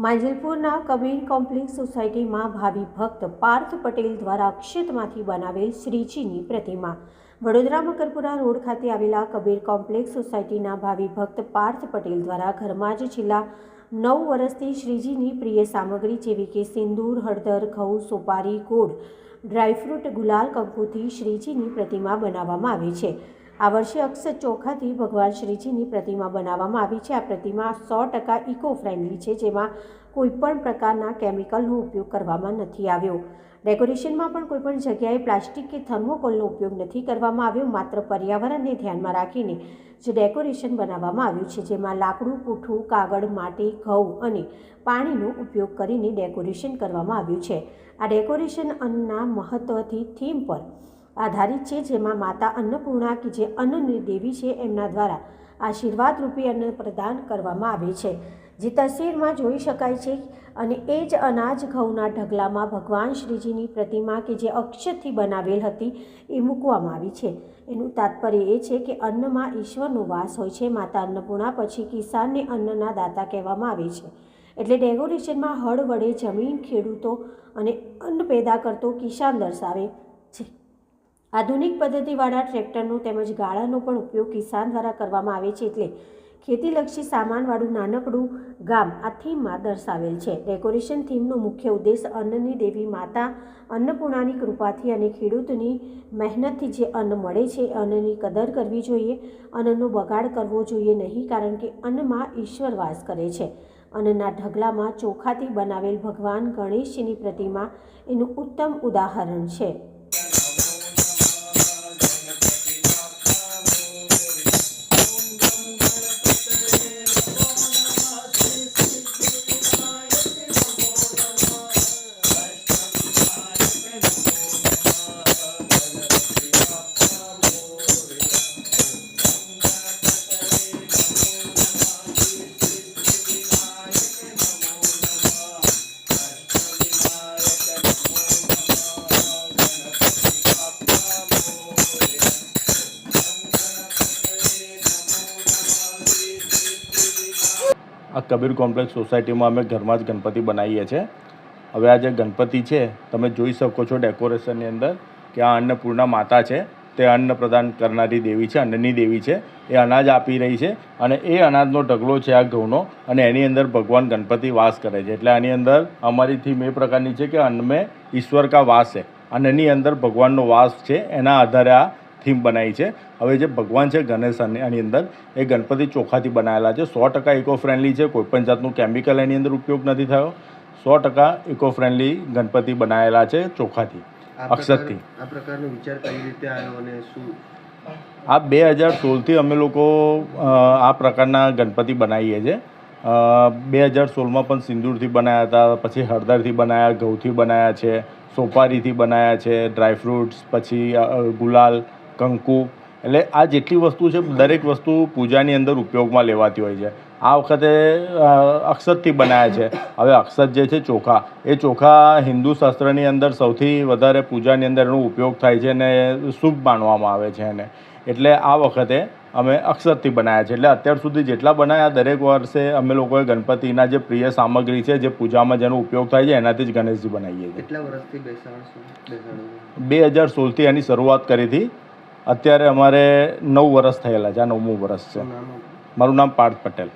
માંજલપુરના Kabir complex સોસાયટીમાં ભાવિ ભક્ત પાર્થ પટેલ દ્વારા અક્ષતમાંથી બનાવેલ શ્રીજીની પ્રતિમા. વડોદરા મકરપુરા રોડ ખાતે આવેલા કબીર કોમ્પ્લેક્સ સોસાયટીના ભાવિ ભક્ત પાર્થ પટેલ દ્વારા ઘરમાં જ છેલ્લા 9 વર્ષથી શ્રીજીની પ્રિય સામગ્રી જેવી કે સિંદૂર, હળદર, ઘઉં, સોપારી, ગોળ, ડ્રાયફ્રૂટ, ગુલાલ, કંકુથી શ્રીજીની પ્રતિમા બનાવવામાં આવી છે. આ વર્ષે અક્ષત ચોખાથી ભગવાન શ્રીજીની પ્રતિમા બનાવવામાં આવી છે. આ પ્રતિમા 100% ઇકો ફ્રેન્ડલી છે, જેમાં કોઈપણ પ્રકારના કેમિકલનો ઉપયોગ કરવામાં નથી આવ્યો. ડેકોરેશનમાં પણ કોઈપણ જગ્યાએ પ્લાસ્ટિક કે થર્મોકોલનો ઉપયોગ નથી કરવામાં આવ્યો. માત્ર પર્યાવરણને ધ્યાનમાં રાખીને જે ડેકોરેશન બનાવવામાં આવ્યું છે, જેમાં લાકડું, પૂઠું, કાગળ, માટી, ઘઉં અને પાણીનો ઉપયોગ કરીને ડેકોરેશન કરવામાં આવ્યું છે. આ ડેકોરેશન અન્નના મહત્વથી થીમ પર આધારિત છે, જેમાં માતા અન્નપૂર્ણા કે જે અન્નની દેવી છે એમના દ્વારા આશીર્વાદ રૂપી અન્ન પ્રદાન કરવામાં આવે છે, જે તસવીરમાં જોઈ શકાય છે. અને એ જ અનાજ ઘઉંના ઢગલામાં ભગવાન શ્રીજીની પ્રતિમા કે જે અક્ષતથી બનાવેલ હતી એ મૂકવામાં આવી છે. એનું તાત્પર્ય એ છે કે અન્નમાં ઈશ્વરનો વાસ હોય છે. માતા અન્નપૂર્ણા પછી કિસાનને અન્નના દાતા કહેવામાં આવે છે. એટલે ડેકોરેશનમાં હળ વડે જમીન, ખેડૂતો અને અન્ન પેદા કરતો કિસાન દર્શાવે છે. આધુનિક પદ્ધતિવાળા ટ્રેક્ટરનો તેમજ ગાળાનો પણ ઉપયોગ કિસાન દ્વારા કરવામાં આવે છે. એટલે ખેતીલક્ષી સામાનવાળું નાનકડું ગામ આ થીમમાં દર્શાવેલ છે. ડેકોરેશન થીમનો મુખ્ય ઉદ્દેશ અન્નની દેવી માતા અન્નપૂર્ણાની કૃપાથી અને ખેડૂતની મહેનતથી જે અન્ન મળે છે અન્નની કદર કરવી જોઈએ. અન્નનો બગાડ કરવો જોઈએ નહીં, કારણ કે અન્નમાં ઈશ્વર વાસ કરે છે. અન્નના ઢગલામાં ચોખાથી બનાવેલ ભગવાન ગણેશજીની પ્રતિમા એનું ઉત્તમ ઉદાહરણ છે. આ કબીર કોમ્પ્લેક્સ સોસાયટીમાં અમે ઘરમાં જ ગણપતિ બનાવીએ છીએ. હવે આ જે ગણપતિ છે તમે જોઈ શકો છો ડેકોરેશનની અંદર કે આ અન્નપૂર્ણા માતા છે. તે અન્ન પ્રદાન કરનારી દેવી છે, અન્નની દેવી છે. એ અનાજ આપી રહી છે અને એ અનાજનો ઢગલો છે આ ઘઉંનો, અને એની અંદર ભગવાન ગણપતિ વાસ કરે છે. એટલે આની અંદર અમારી થીમ એ પ્રકારની છે કે અન્ન મેં ઈશ્વર કા વાસ છે, અન્નની અંદર ભગવાનનો વાસ છે. એના આધારે આ થીમ બનાવી છે. હવે જે ભગવાન છે ગણેશ આની અંદર એ ગણપતિ ચોખાથી બનાવેલા છે. 100% ઇકો ફ્રેન્ડલી છે. કોઈપણ જાતનું કેમિકલ એની અંદર ઉપયોગ નથી થયો. 100% ઇકો ફ્રેન્ડલી ગણપતિ બનાવેલા છે ચોખાથી, અક્ષતથી. આ પ્રકારનો વિચાર કઈ રીતે આવ્યો અને શું? આ 2016થી અમે લોકો આ પ્રકારના ગણપતિ બનાવીએ છીએ. 2016માં પણ સિંદૂરથી બનાવ્યા હતા, પછી હળદરથી બનાવ્યા, ઘઉંથી બનાવ્યા છે, સોપારીથી બનાવ્યા છે, ડ્રાયફ્રૂટ્સ, પછી ગુલાલ, કંકુ. એટલે આ જેટલી વસ્તુ છે દરેક વસ્તુ પૂજાની અંદર ઉપયોગમાં લેવાતી હોય છે. આ વખતે અક્ષતથી બનાવ્યા છે. હવે અક્ષત જે છે ચોખા, એ ચોખા હિન્દુ શાસ્ત્રની અંદર સૌથી વધારે પૂજાની અંદર એનો ઉપયોગ થાય છે અને શુભ માનવામાં આવે છે એને. એટલે આ વખતે અમે અક્ષતથી બનાવ્યા છે. એટલે અત્યાર સુધી જેટલા બનાવ્યા દરેક વર્ષે અમે લોકોએ ગણપતિના જે પ્રિય સામગ્રી છે, જે પૂજામાં જેનો ઉપયોગ થાય છે એનાથી જ ગણેશજી બનાવીએ છીએ. કેટલા વર્ષથી બેસાડો? 2016થી એની શરૂઆત કરી હતી. અત્યારે અમારે 9 વર્ષ થયેલા છે. આ 9મું વર્ષ છે. મારું નામ પાર્થ પટેલ.